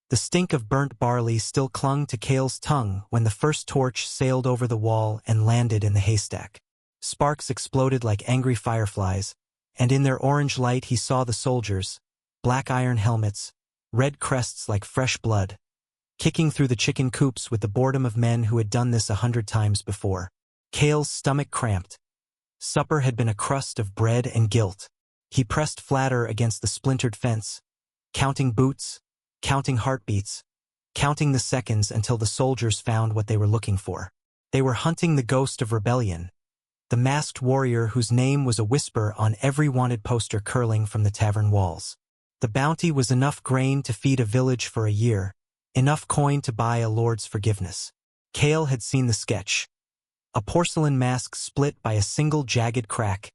The stink of burnt barley still clung to Cale's tongue when the first torch sailed over the wall and landed in the haystack. Sparks exploded like angry fireflies, and in their orange light he saw the soldiers, black iron helmets, red crests like fresh blood, kicking through the chicken coops with the boredom of men who had done this 100 times before. Cale's stomach cramped. Supper had been a crust of bread and guilt. He pressed flatter against the splintered fence, counting boots, counting heartbeats, counting the seconds until the soldiers found what they were looking for. They were hunting the ghost of rebellion, the masked warrior whose name was a whisper on every wanted poster curling from the tavern walls. The bounty was enough grain to feed a village for a year, enough coin to buy a lord's forgiveness. Cale had seen the sketch. A porcelain mask split by a single jagged crack,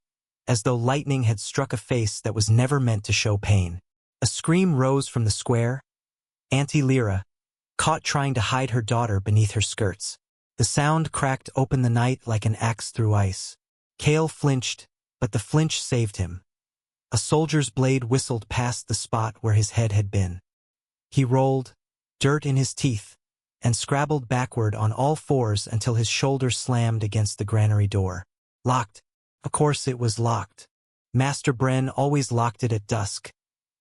as though lightning had struck a face that was never meant to show pain. A scream rose from the square. Auntie Lyra, caught trying to hide her daughter beneath her skirts. The sound cracked open the night like an axe through ice. Cale flinched, but the flinch saved him. A soldier's blade whistled past the spot where his head had been. He rolled, dirt in his teeth, and scrabbled backward on all fours until his shoulder slammed against the granary door. Locked. Of course it was locked. Master Bren always locked it at dusk,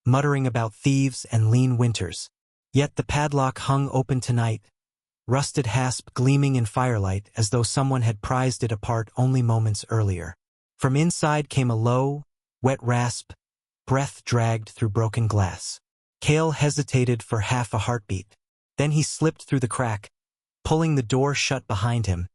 muttering about thieves and lean winters. Yet the padlock hung open tonight, rusted hasp gleaming in firelight as though someone had prized it apart only moments earlier. From inside came a low, wet rasp, breath dragged through broken glass. Cale hesitated for half a heartbeat. Then he slipped through the crack, pulling the door shut behind him,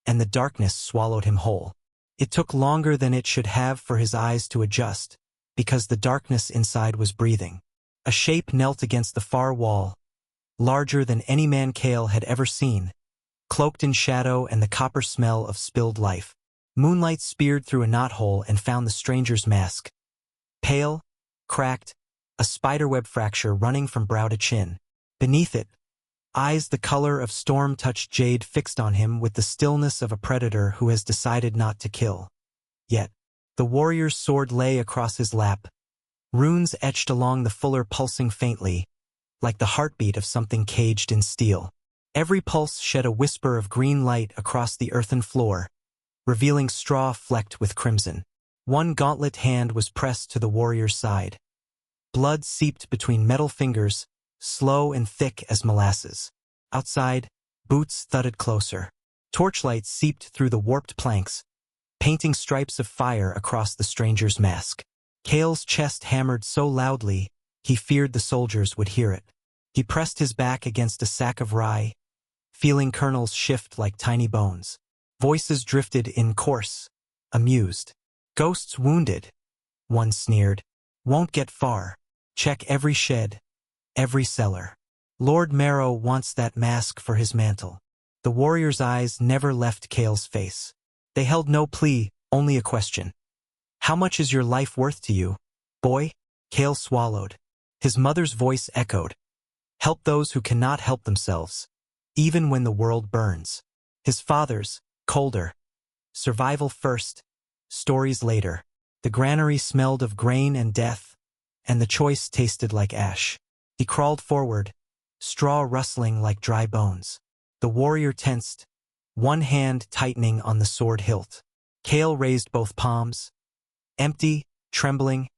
and the darkness swallowed him whole. It took longer than it should have for his eyes to adjust, because the darkness inside was breathing. A shape knelt against the far wall, larger than any man Cale had ever seen, cloaked in shadow and the copper smell of spilled life. Moonlight speared through a knothole and found the stranger's mask. Pale, cracked, a spiderweb fracture running from brow to chin. Beneath it, eyes the color of storm-touched jade fixed on him with the stillness of a predator who has decided not to kill. Yet, the warrior's sword lay across his lap, runes etched along the fuller pulsing faintly, like the heartbeat of something caged in steel. Every pulse shed a whisper of green light across the earthen floor, revealing straw flecked with crimson. One gauntlet hand was pressed to the warrior's side. Blood seeped between metal fingers, slow and thick as molasses. Outside, boots thudded closer. Torchlight seeped through the warped planks, painting stripes of fire across the stranger's mask. Cale's chest hammered so loudly, he feared the soldiers would hear it. He pressed his back against a sack of rye, feeling kernels shift like tiny bones. Voices drifted in coarse, amused. Ghosts wounded, one sneered. Won't get far. Check every shed, every cellar. Lord Marrow wants that mask for his mantle. The warrior's eyes never left Cale's face. They held no plea, only a question. How much is your life worth to you, boy? Cale swallowed. His mother's voice echoed. Help those who cannot help themselves, even when the world burns. His father's, colder. Survival first, stories later. The granary smelled of grain and death, and the choice tasted like ash. He crawled forward, straw rustling like dry bones. The warrior tensed, one hand tightening on the sword hilt. Cale raised both palms, empty, trembling,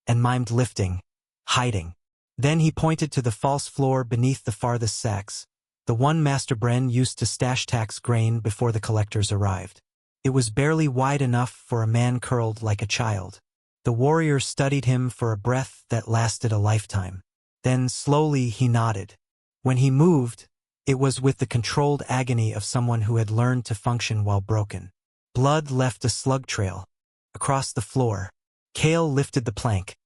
and mimed lifting, hiding. Then he pointed to the false floor beneath the farthest sacks, the one Master Bren used to stash tax grain before the collectors arrived. It was barely wide enough for a man curled like a child. The warrior studied him for a breath that lasted a lifetime. Then slowly he nodded. When he moved, it was with the controlled agony of someone who had learned to function while broken. Blood left a slug trail. Across the floor, Cale lifted the plank,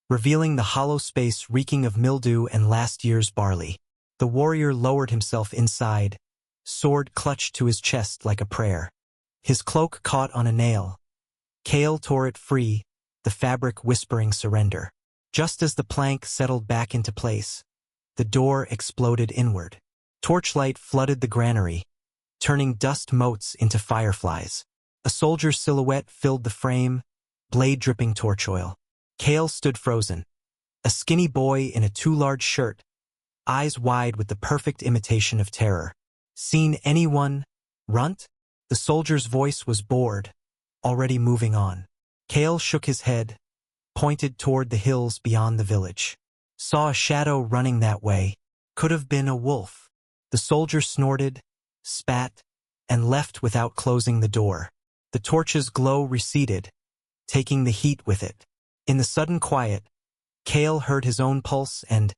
revealing the hollow space reeking of mildew and last year's barley. The warrior lowered himself inside, sword clutched to his chest like a prayer. His cloak caught on a nail. Cale tore it free, the fabric whispering surrender. Just as the plank settled back into place, the door exploded inward. Torchlight flooded the granary, turning dust motes into fireflies. A soldier's silhouette filled the frame, blade dripping torch oil. Cale stood frozen. A skinny boy in a too large shirt, eyes wide with the perfect imitation of terror. "Seen anyone, Runt?" The soldier's voice was bored, already moving on. Kale shook his head, pointed toward the hills beyond the village. "Saw a shadow running that way. Could have been a wolf." The soldier snorted, spat, and left without closing the door. The torch's glow receded, taking the heat with it. In the sudden quiet, Kale heard his own pulse and,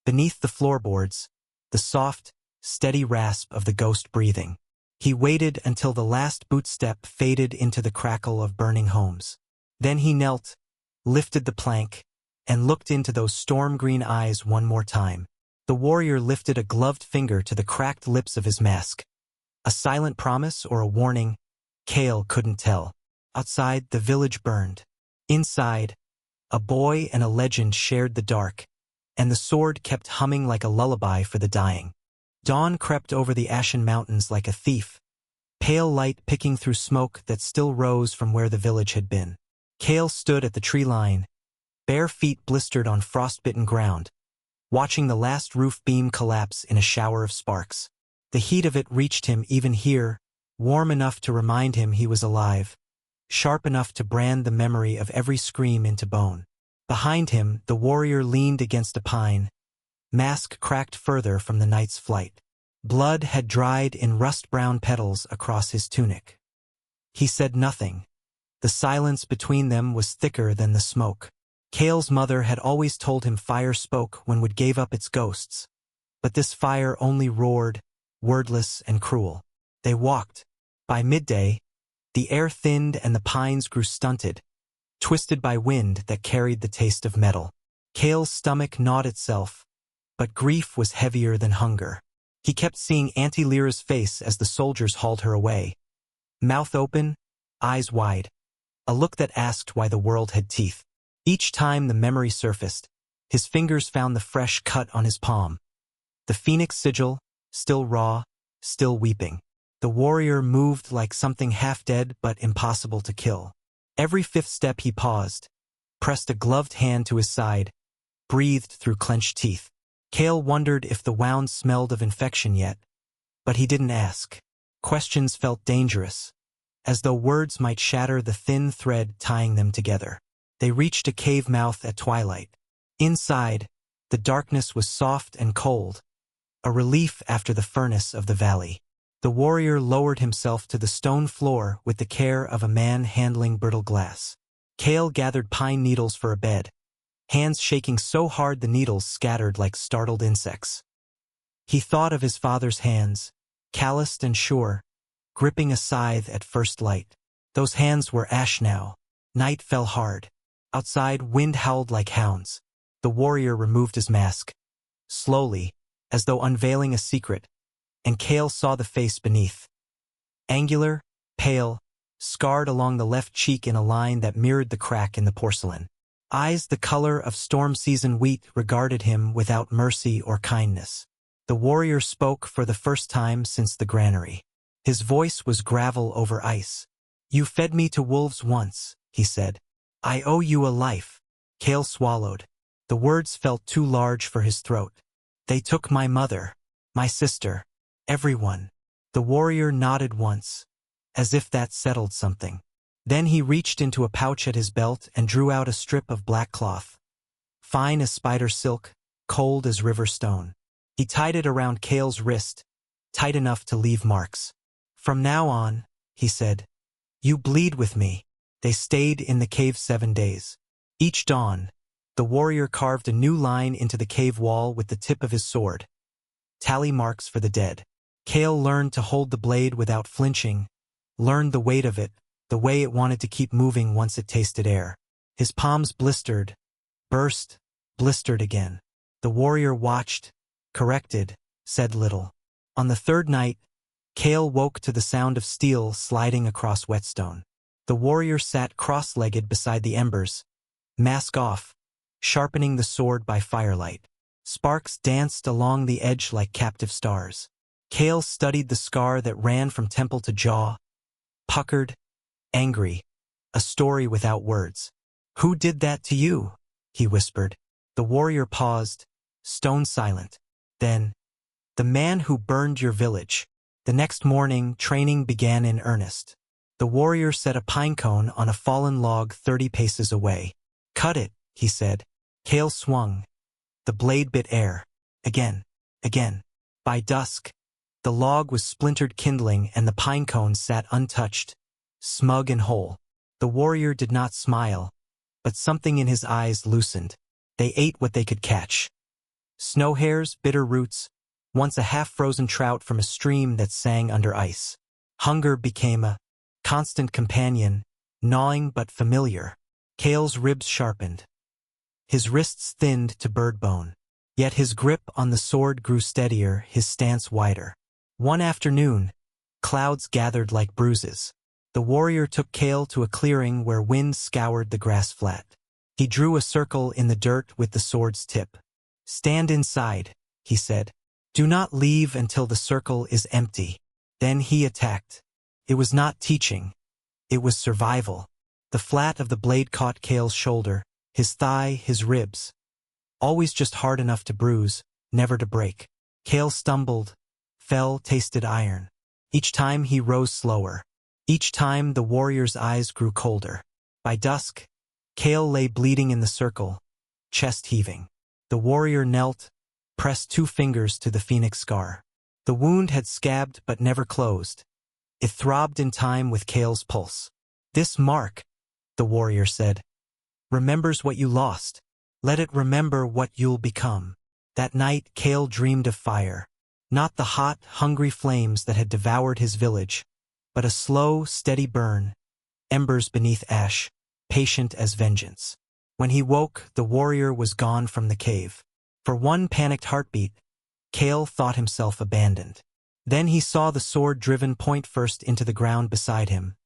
beneath the floorboards, the soft, steady rasp of the ghost breathing. He waited until the last bootstep faded into the crackle of burning homes. Then he knelt, lifted the plank, and looked into those storm-green eyes one more time. The warrior lifted a gloved finger to the cracked lips of his mask. A silent promise or a warning, Kale couldn't tell. Outside, the village burned. Inside, a boy and a legend shared the dark, and the sword kept humming like a lullaby for the dying. Dawn crept over the ashen mountains like a thief, pale light picking through smoke that still rose from where the village had been. Kale stood at the tree line, bare feet blistered on frostbitten ground, watching the last roof beam collapse in a shower of sparks. The heat of it reached him even here, warm enough to remind him he was alive, sharp enough to brand the memory of every scream into bone. Behind him, the warrior leaned against a pine, mask cracked further from the night's flight. Blood had dried in rust-brown petals across his tunic. He said nothing. The silence between them was thicker than the smoke. Kale's mother had always told him fire spoke when wood gave up its ghosts, but this fire only roared, wordless and cruel. They walked. By midday, the air thinned and the pines grew stunted, twisted by wind that carried the taste of metal. Kale's stomach gnawed itself, but grief was heavier than hunger. He kept seeing Auntie Lyra's face as the soldiers hauled her away. Mouth open, eyes wide, a look that asked why the world had teeth. Each time the memory surfaced, his fingers found the fresh cut on his palm. The phoenix sigil, still raw, still weeping. The warrior moved like something half-dead but impossible to kill. Every fifth step he paused, pressed a gloved hand to his side, breathed through clenched teeth. Kale wondered if the wound smelled of infection yet, but he didn't ask. Questions felt dangerous, as though words might shatter the thin thread tying them together. They reached a cave mouth at twilight. Inside, the darkness was soft and cold, a relief after the furnace of the valley. The warrior lowered himself to the stone floor with the care of a man handling brittle glass. Kale gathered pine needles for a bed, hands shaking so hard the needles scattered like startled insects. He thought of his father's hands, calloused and sure, gripping a scythe at first light. Those hands were ash now. Night fell hard. Outside, wind howled like hounds. The warrior removed his mask, slowly, as though unveiling a secret, and Kale saw the face beneath. Angular, pale, scarred along the left cheek in a line that mirrored the crack in the porcelain. Eyes the color of storm-season wheat regarded him without mercy or kindness. The warrior spoke for the first time since the granary. His voice was gravel over ice. "You fed me to wolves once," he said. "I owe you a life." Kale swallowed. The words felt too large for his throat. "They took my mother, my sister, everyone." The warrior nodded once, as if that settled something. Then he reached into a pouch at his belt and drew out a strip of black cloth, fine as spider silk, cold as river stone. He tied it around Kale's wrist, tight enough to leave marks. "From now on," he said, "you bleed with me." They stayed in the cave 7 days. Each dawn, the warrior carved a new line into the cave wall with the tip of his sword. Tally marks for the dead. Kale learned to hold the blade without flinching, learned the weight of it, the way it wanted to keep moving once it tasted air. His palms blistered, burst, blistered again. The warrior watched, corrected, said little. On the third night, Kale woke to the sound of steel sliding across whetstone. The warrior sat cross-legged beside the embers, mask off, sharpening the sword by firelight. Sparks danced along the edge like captive stars. Kale studied the scar that ran from temple to jaw, puckered, angry, a story without words. "Who did that to you?" he whispered. The warrior paused, stone silent. Then, the man who burned your village. The next morning, training began in earnest. The warrior set a pine cone on a fallen log 30 paces away. Cut it, he said. Kale swung. The blade bit air. Again. Again. By dusk, the log was splintered kindling and the pine cone sat untouched, smug and whole. The warrior did not smile, but something in his eyes loosened. They ate what they could catch. Snow hares, bitter roots, once a half-frozen trout from a stream that sang under ice. Hunger became a constant companion, gnawing but familiar. Kale's ribs sharpened. His wrists thinned to bird bone. Yet his grip on the sword grew steadier, his stance wider. One afternoon, clouds gathered like bruises. The warrior took Kale to a clearing where wind scoured the grass flat. He drew a circle in the dirt with the sword's tip. "Stand inside," he said. "Do not leave until the circle is empty." Then he attacked. It was not teaching. It was survival. The flat of the blade caught Kale's shoulder, his thigh, his ribs. Always just hard enough to bruise, never to break. Kale stumbled, fell, tasted iron. Each time he rose slower. Each time the warrior's eyes grew colder. By dusk, Kale lay bleeding in the circle, chest heaving. The warrior knelt, pressed 2 fingers to the phoenix scar. The wound had scabbed but never closed. It throbbed in time with Kale's pulse. "This mark," the warrior said, "remembers what you lost. Let it remember what you'll become." That night, Kale dreamed of fire. Not the hot, hungry flames that had devoured his village, but a slow, steady burn, embers beneath ash, patient as vengeance. When he woke, the warrior was gone from the cave. For one panicked heartbeat, Kale thought himself abandoned. Then he saw the sword driven point first into the ground beside him,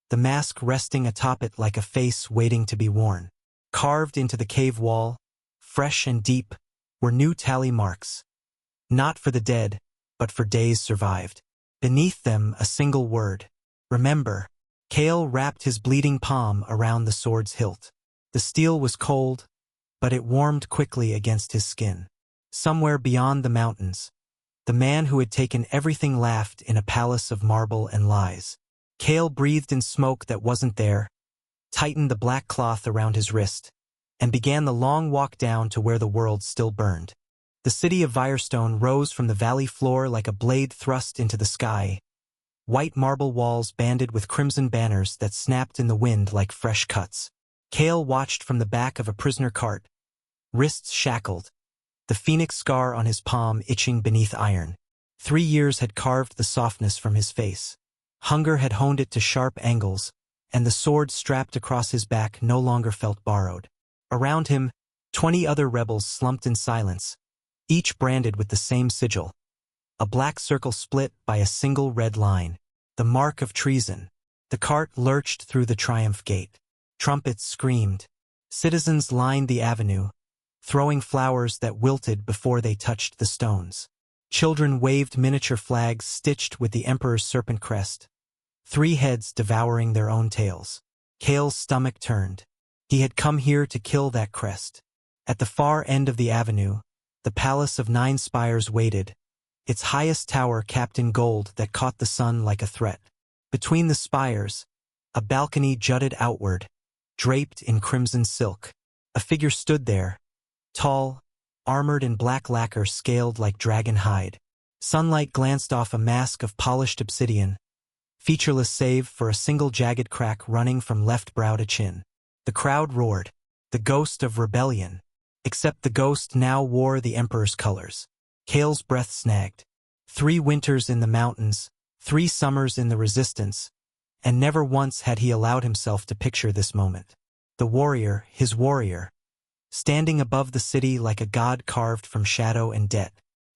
the mask resting atop it like a face waiting to be worn. Carved into the cave wall, fresh and deep, were new tally marks. Not for the dead, but for days survived. Beneath them, a single word: remember. Kale wrapped his bleeding palm around the sword's hilt. The steel was cold, but it warmed quickly against his skin. Somewhere beyond the mountains, the man who had taken everything laughed in a palace of marble and lies. Kale breathed in smoke that wasn't there, tightened the black cloth around his wrist, and began the long walk down to where the world still burned. The city of Firestone rose from the valley floor like a blade thrust into the sky, white marble walls banded with crimson banners that snapped in the wind like fresh cuts. Kale watched from the back of a prisoner cart, wrists shackled, the phoenix scar on his palm itching beneath iron. 3 years had carved the softness from his face. Hunger had honed it to sharp angles, and the sword strapped across his back no longer felt borrowed. Around him, 20 other rebels slumped in silence, each branded with the same sigil. A black circle split by a single red line, the mark of treason. The cart lurched through the triumph gate. Trumpets screamed. Citizens lined the avenue, throwing flowers that wilted before they touched the stones. Children waved miniature flags stitched with the emperor's serpent crest, 3 heads devouring their own tails. Kale's stomach turned. He had come here to kill that crest. At the far end of the avenue, the palace of 9 spires waited, its highest tower capped in gold that caught the sun like a threat. Between the spires, a balcony jutted outward, draped in crimson silk. A figure stood there, tall, armored in black lacquer scaled like dragon hide. Sunlight glanced off a mask of polished obsidian, featureless save for a single jagged crack running from left brow to chin. The crowd roared, the ghost of rebellion. Except the ghost now wore the emperor's colors. Kale's breath snagged. 3 winters in the mountains, 3 summers in the resistance, and never once had he allowed himself to picture this moment. The warrior, his warrior, standing above the city like a god carved from shadow and debt.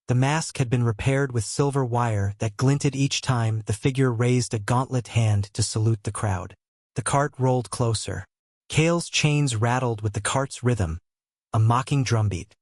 The mask had been repaired with silver wire that glinted each time the figure raised a gauntlet hand to salute the crowd. The cart rolled closer. Kale's chains rattled with the cart's rhythm, a mocking drumbeat.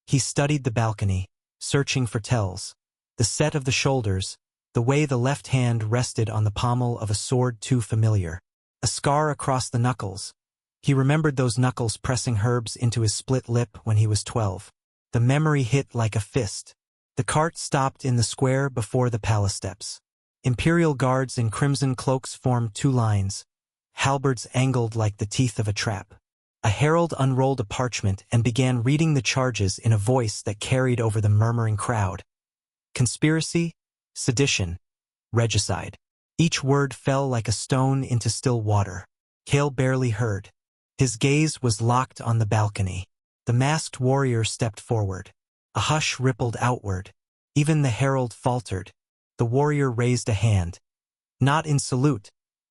He studied the balcony, searching for tells. The set of the shoulders, the way the left hand rested on the pommel of a sword too familiar. A scar across the knuckles. He remembered those knuckles pressing herbs into his split lip when he was 12. The memory hit like a fist. The cart stopped in the square before the palace steps. Imperial guards in crimson cloaks formed two lines, halberds angled like the teeth of a trap. A herald unrolled a parchment and began reading the charges in a voice that carried over the murmuring crowd. Conspiracy, sedition, regicide. Each word fell like a stone into still water. Cale barely heard. His gaze was locked on the balcony. The masked warrior stepped forward. A hush rippled outward. Even the herald faltered. The warrior raised a hand. Not in salute,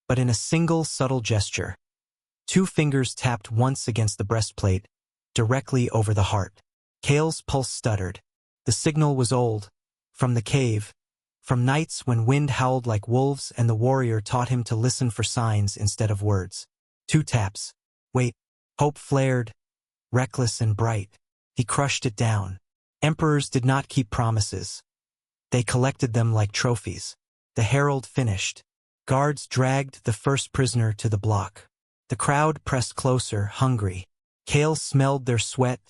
but in a single subtle gesture. Two fingers tapped once against the breastplate, directly over the heart. Cale's pulse stuttered. The signal was old. From the cave. From nights when wind howled like wolves and the warrior taught him to listen for signs instead of words. 2 taps. Wait. Hope flared, reckless and bright. He crushed it down. Emperors did not keep promises. They collected them like trophies. The herald finished. Guards dragged the first prisoner to the block. The crowd pressed closer, hungry. Cale smelled their sweat,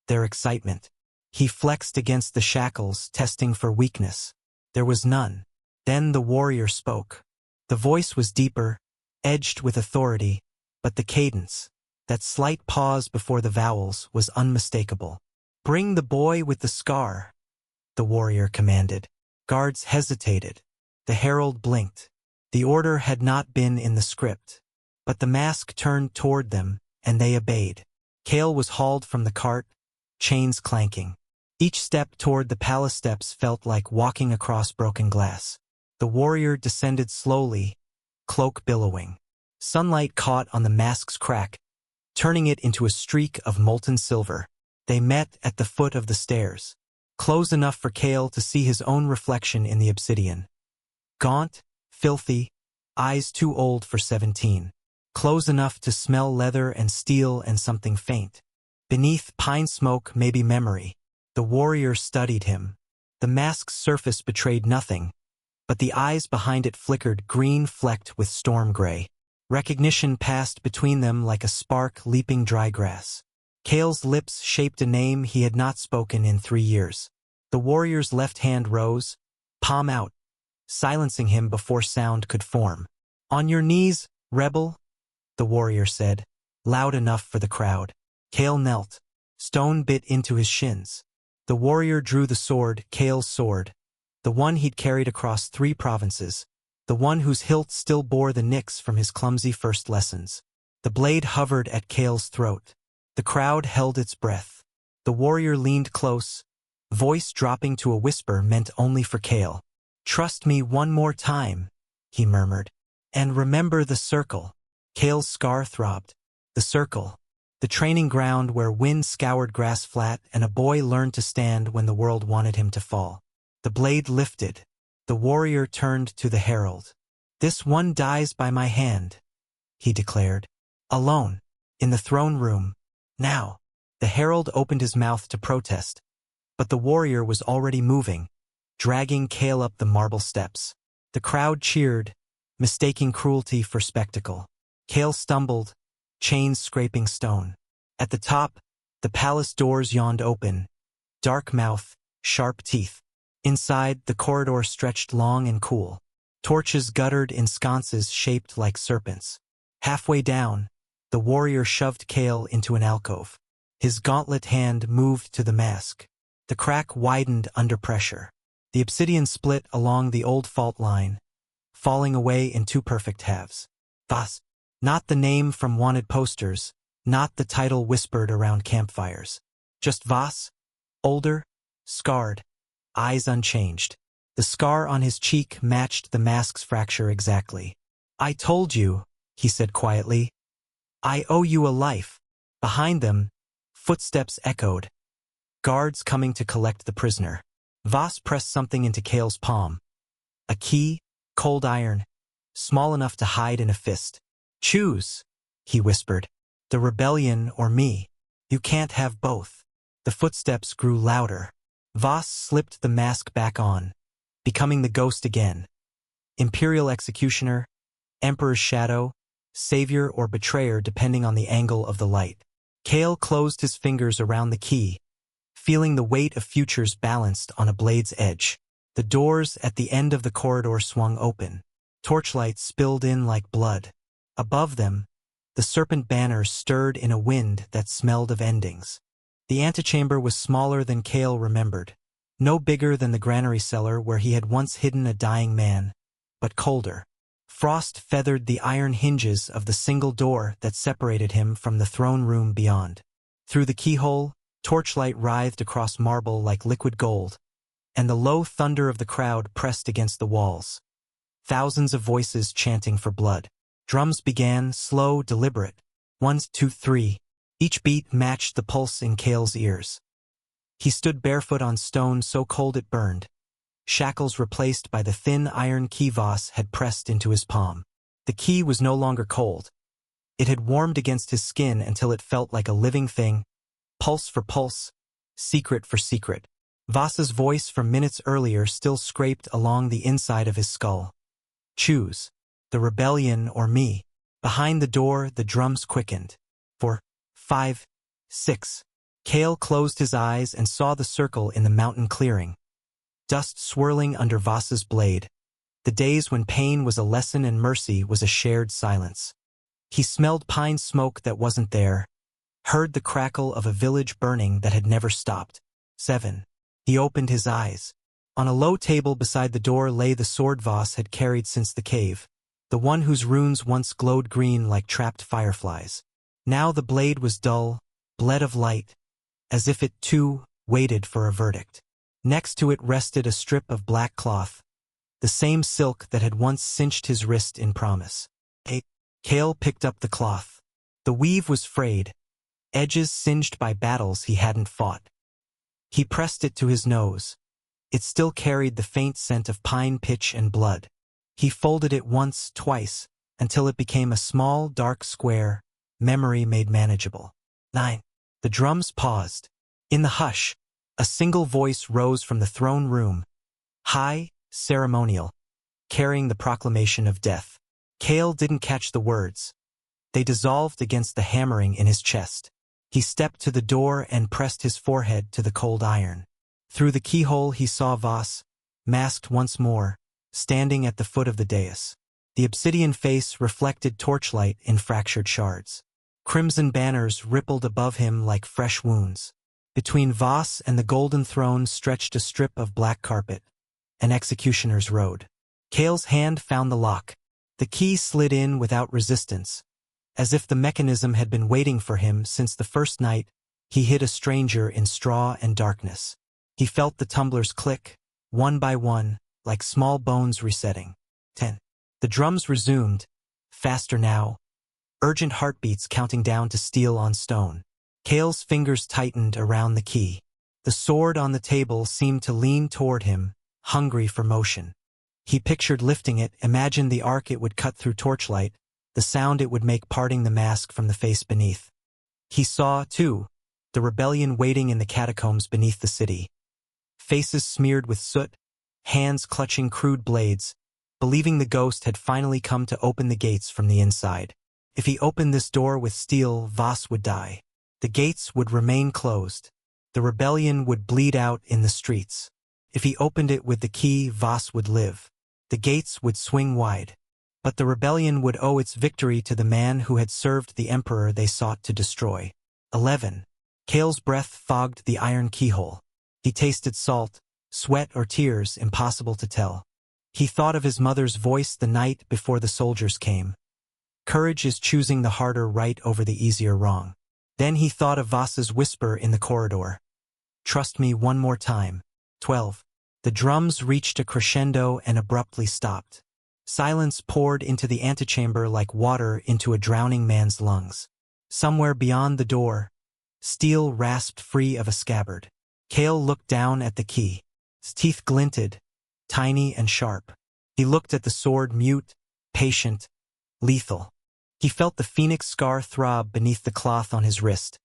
their excitement. He flexed against the shackles, testing for weakness. There was none. Then the warrior spoke. The voice was deeper, edged with authority, but the cadence, that slight pause before the vowels, was unmistakable. "Bring the boy with the scar," the warrior commanded. Guards hesitated. The herald blinked. The order had not been in the script. But the mask turned toward them, and they obeyed. Cale was hauled from the cart, chains clanking. Each step toward the palace steps felt like walking across broken glass. The warrior descended slowly, cloak billowing. Sunlight caught on the mask's crack, turning it into a streak of molten silver. They met at the foot of the stairs, close enough for Cale to see his own reflection in the obsidian. Gaunt, filthy, eyes too old for 17. Close enough to smell leather and steel and something faint. Beneath pine smoke, maybe memory. The warrior studied him. The mask's surface betrayed nothing, but the eyes behind it flickered, green flecked with storm gray. Recognition passed between them like a spark leaping dry grass. Cale's lips shaped a name he had not spoken in 3 years. The warrior's left hand rose, palm out, silencing him before sound could form. "On your knees, rebel," the warrior said, loud enough for the crowd. Cale knelt. Stone bit into his shins. The warrior drew the sword, Cale's sword, the one he'd carried across 3 provinces, the one whose hilt still bore the nicks from his clumsy first lessons. The blade hovered at Cale's throat. The crowd held its breath. The warrior leaned close, voice dropping to a whisper meant only for Cale. "Trust me one more time," he murmured. "And remember the circle." Cale's scar throbbed. The circle. The training ground where wind scoured grass flat and a boy learned to stand when the world wanted him to fall. The blade lifted. The warrior turned to the herald. "This one dies by my hand," he declared. "Alone. In the throne room. Now." The herald opened his mouth to protest, but the warrior was already moving, dragging Cale up the marble steps. The crowd cheered, mistaking cruelty for spectacle. Cale stumbled, chains scraping stone. At the top, the palace doors yawned open, dark mouth, sharp teeth. Inside, the corridor stretched long and cool. Torches guttered in sconces shaped like serpents. Halfway down, the warrior shoved Cale into an alcove. His gauntlet hand moved to the mask. The crack widened under pressure. The obsidian split along the old fault line, falling away in 2 perfect halves. Thus, not the name from wanted posters, not the title whispered around campfires. Just Voss, older, scarred, eyes unchanged. The scar on his cheek matched the mask's fracture exactly. "I told you," he said quietly. "I owe you a life." Behind them, footsteps echoed. Guards coming to collect the prisoner. Voss pressed something into Cale's palm. A key, cold iron, small enough to hide in a fist. "Choose," he whispered. "The rebellion or me. You can't have both." The footsteps grew louder. Voss slipped the mask back on, becoming the ghost again. Imperial executioner, emperor's shadow, savior or betrayer depending on the angle of the light. Cale closed his fingers around the key, feeling the weight of futures balanced on a blade's edge. The doors at the end of the corridor swung open. Torchlight spilled in like blood. Above them, the serpent banners stirred in a wind that smelled of endings. The antechamber was smaller than Cale remembered. No bigger than the granary cellar where he had once hidden a dying man, but colder. Frost feathered the iron hinges of the single door that separated him from the throne room beyond. Through the keyhole, torchlight writhed across marble like liquid gold, and the low thunder of the crowd pressed against the walls. Thousands of voices chanting for blood. Drums began, slow, deliberate. 1, 2, 3. Each beat matched the pulse in Cale's ears. He stood barefoot on stone so cold it burned. Shackles replaced by the thin iron key Voss had pressed into his palm. The key was no longer cold. It had warmed against his skin until it felt like a living thing, pulse for pulse, secret for secret. Voss's voice from minutes earlier still scraped along the inside of his skull. Choose. The rebellion or me. Behind the door, the drums quickened. 4, 5, 6. Cale closed his eyes and saw the circle in the mountain clearing. Dust swirling under Voss's blade. The days when pain was a lesson and mercy was a shared silence. He smelled pine smoke that wasn't there, heard the crackle of a village burning that had never stopped. 7. He opened his eyes. On a low table beside the door lay the sword Voss had carried since the cave, the one whose runes once glowed green like trapped fireflies. Now the blade was dull, bled of light, as if it, too, waited for a verdict. Next to it rested a strip of black cloth, the same silk that had once cinched his wrist in promise. Cale picked up the cloth. The weave was frayed, edges singed by battles he hadn't fought. He pressed it to his nose. It still carried the faint scent of pine pitch and blood. He folded it once, twice, until it became a small, dark square, memory made manageable. 9. The drums paused. In the hush, a single voice rose from the throne room, high, ceremonial, carrying the proclamation of death. Cale didn't catch the words. They dissolved against the hammering in his chest. He stepped to the door and pressed his forehead to the cold iron. Through the keyhole he saw Voss, masked once more, standing at the foot of the dais. The obsidian face reflected torchlight in fractured shards. Crimson banners rippled above him like fresh wounds. Between Voss and the golden throne stretched a strip of black carpet, an executioner's road. Cale's hand found the lock. The key slid in without resistance, as if the mechanism had been waiting for him since the first night he hid a stranger in straw and darkness. He felt the tumblers click, one by one, like small bones resetting. 10. The drums resumed, faster now, urgent heartbeats counting down to steel on stone. Cale's fingers tightened around the key. The sword on the table seemed to lean toward him, hungry for motion. He pictured lifting it, imagined the arc it would cut through torchlight, the sound it would make parting the mask from the face beneath. He saw, too, the rebellion waiting in the catacombs beneath the city. Faces smeared with soot, hands clutching crude blades, believing the ghost had finally come to open the gates from the inside. If he opened this door with steel, Voss would die. The gates would remain closed. The rebellion would bleed out in the streets. If he opened it with the key, Voss would live. The gates would swing wide. But the rebellion would owe its victory to the man who had served the emperor they sought to destroy. 11. Cale's breath fogged the iron keyhole. He tasted salt, sweat or tears, impossible to tell. He thought of his mother's voice the night before the soldiers came. Courage is choosing the harder right over the easier wrong. Then he thought of Voss's whisper in the corridor. Trust me one more time. 12. The drums reached a crescendo and abruptly stopped. Silence poured into the antechamber like water into a drowning man's lungs. Somewhere beyond the door, steel rasped free of a scabbard. Cale looked down at the key. His teeth glinted, tiny and sharp. He looked at the sword, mute, patient, lethal. He felt the phoenix scar throb beneath the cloth on his wrist.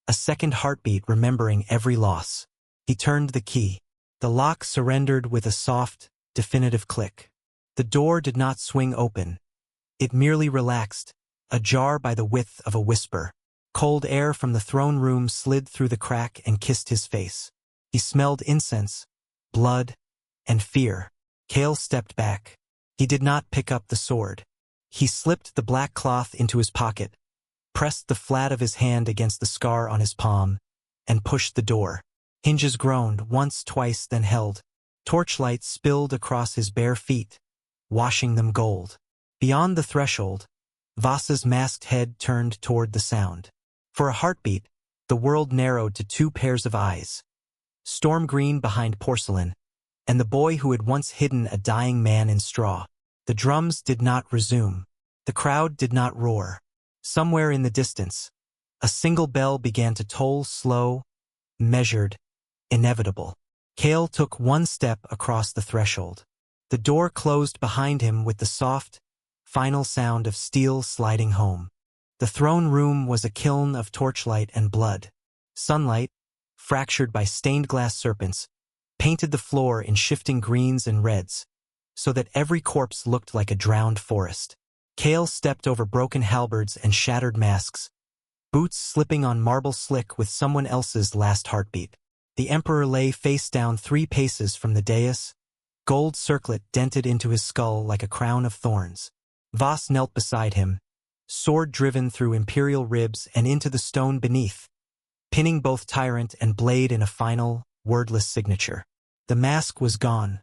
A second heartbeat, remembering every loss. He turned the key. The lock surrendered with a soft, definitive click. The door did not swing open. It merely relaxed, ajar by the width of a whisper. Cold air from the throne room slid through the crack and kissed his face. He smelled incense, blood, and fear. Kale stepped back. He did not pick up the sword. He slipped the black cloth into his pocket, pressed the flat of his hand against the scar on his palm, and pushed the door. Hinges groaned, once, twice, then held. Torchlight spilled across his bare feet, washing them gold. Beyond the threshold, Voss's masked head turned toward the sound. For a heartbeat, the world narrowed to two pairs of eyes. Storm green behind porcelain, and the boy who had once hidden a dying man in straw. The drums did not resume. The crowd did not roar. Somewhere in the distance, a single bell began to toll, slow, measured, inevitable. Kale took one step across the threshold. The door closed behind him with the soft, final sound of steel sliding home. The throne room was a kiln of torchlight and blood. Sunlight, fractured by stained glass serpents, painted the floor in shifting greens and reds, so that every corpse looked like a drowned forest. Kale stepped over broken halberds and shattered masks, boots slipping on marble slick with someone else's last heartbeat. The emperor lay face down 3 paces from the dais, gold circlet dented into his skull like a crown of thorns. Voss knelt beside him, sword driven through imperial ribs and into the stone beneath, pinning both tyrant and blade in a final, wordless signature. The mask was gone,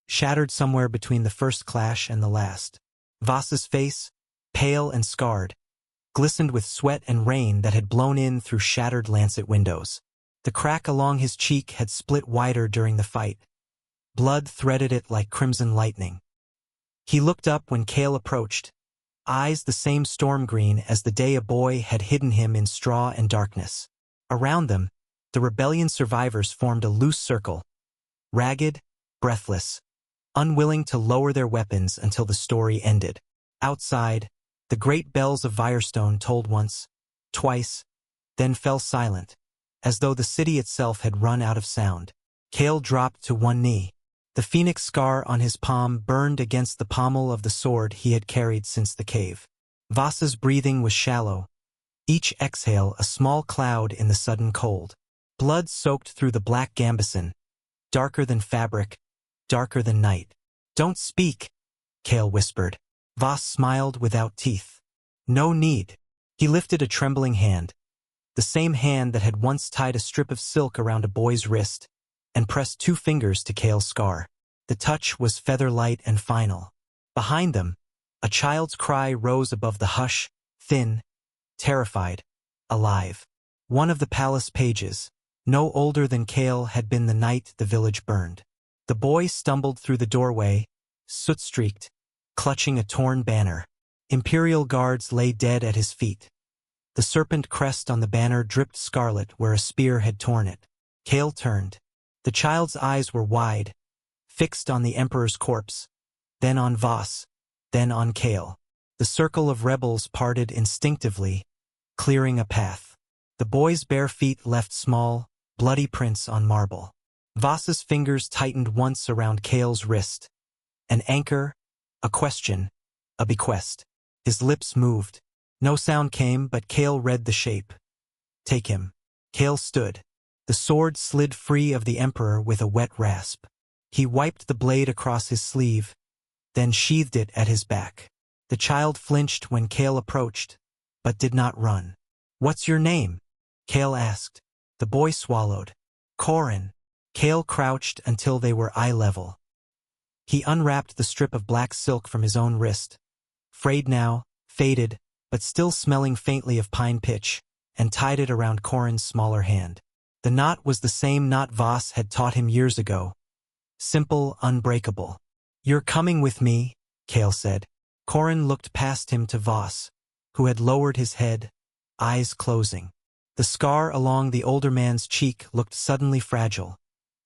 shattered somewhere between the first clash and the last. Voss's face, pale and scarred, glistened with sweat and rain that had blown in through shattered lancet windows. The crack along his cheek had split wider during the fight. Blood threaded it like crimson lightning. He looked up when Kale approached, eyes the same storm green as the day a boy had hidden him in straw and darkness. Around them, the rebellion survivors formed a loose circle, ragged, breathless, unwilling to lower their weapons until the story ended. Outside, the great bells of Firestone tolled once, twice, then fell silent, as though the city itself had run out of sound. Kale dropped to one knee. The phoenix scar on his palm burned against the pommel of the sword he had carried since the cave. Voss's breathing was shallow, each exhale a small cloud in the sudden cold. Blood soaked through the black gambeson, darker than fabric, darker than night. "Don't speak," Kale whispered. Voss smiled without teeth. "No need." He lifted a trembling hand, the same hand that had once tied a strip of silk around a boy's wrist, and pressed 2 fingers to Kale's scar. The touch was feather-light and final. Behind them, a child's cry rose above the hush, thin, terrified, alive. One of the palace pages, no older than Kale, had been the night the village burned. The boy stumbled through the doorway, soot-streaked, clutching a torn banner. Imperial guards lay dead at his feet. The serpent crest on the banner dripped scarlet where a spear had torn it. Kale turned. The child's eyes were wide, fixed on the emperor's corpse, then on Voss, then on Kale. The circle of rebels parted instinctively, clearing a path. The boy's bare feet left small, bloody prints on marble. Voss's fingers tightened once around Kale's wrist. An anchor, a question, a bequest. His lips moved. No sound came, but Kale read the shape. "Take him." Kale stood. The sword slid free of the emperor with a wet rasp. He wiped the blade across his sleeve, then sheathed it at his back. The child flinched when Kale approached, but did not run. "What's your name?" Kale asked. The boy swallowed. "Corin." Kale crouched until they were eye level. He unwrapped the strip of black silk from his own wrist, frayed now, faded, but still smelling faintly of pine pitch, and tied it around Corin's smaller hand. The knot was the same knot Voss had taught him years ago. Simple, unbreakable. "You're coming with me," Kale said. Corin looked past him to Voss, who had lowered his head, eyes closing. The scar along the older man's cheek looked suddenly fragile,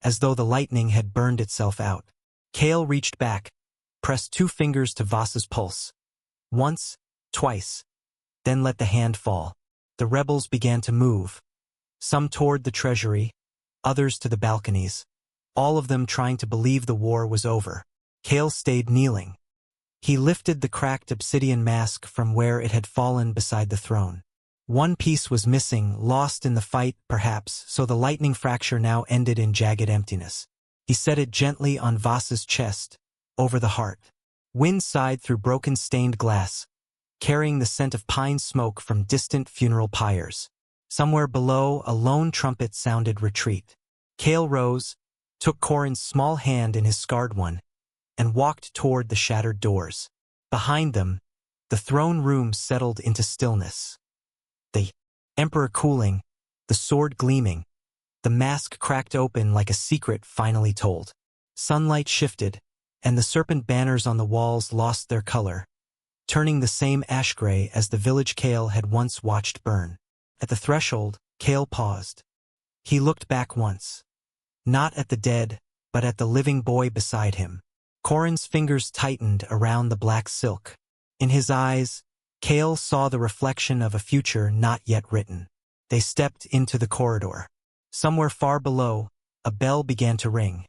as though the lightning had burned itself out. Kale reached back, pressed 2 fingers to Voss's pulse. Once, twice, then let the hand fall. The rebels began to move, some toward the treasury, others to the balconies, all of them trying to believe the war was over. Kale stayed kneeling. He lifted the cracked obsidian mask from where it had fallen beside the throne. One piece was missing, lost in the fight, perhaps, so the lightning fracture now ended in jagged emptiness. He set it gently on Vasa's chest, over the heart. Wind sighed through broken stained glass, carrying the scent of pine smoke from distant funeral pyres. Somewhere below, a lone trumpet sounded retreat. Kale rose, took Corin's small hand in his scarred one, and walked toward the shattered doors. Behind them, the throne room settled into stillness. The emperor cooling, the sword gleaming, the mask cracked open like a secret finally told. Sunlight shifted, and the serpent banners on the walls lost their color, turning the same ash-gray as the village Kale had once watched burn. At the threshold, Kale paused. He looked back once. Not at the dead, but at the living boy beside him. Corin's fingers tightened around the black silk. In his eyes, Kale saw the reflection of a future not yet written. They stepped into the corridor. Somewhere far below, a bell began to ring.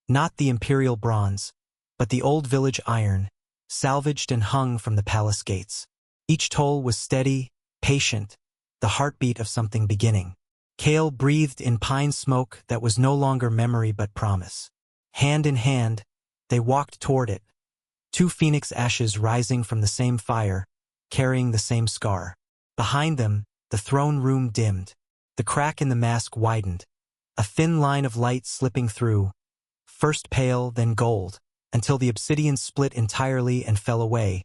Not the imperial bronze, but the old village iron, salvaged and hung from the palace gates. Each toll was steady, patient, the heartbeat of something beginning. Kale breathed in pine smoke that was no longer memory but promise. Hand in hand, they walked toward it, two phoenix ashes rising from the same fire, carrying the same scar. Behind them, the throne room dimmed. The crack in the mask widened, a thin line of light slipping through, first pale, then gold, until the obsidian split entirely and fell away,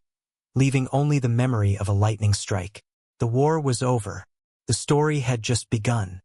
leaving only the memory of a lightning strike. The war was over. The story had just begun.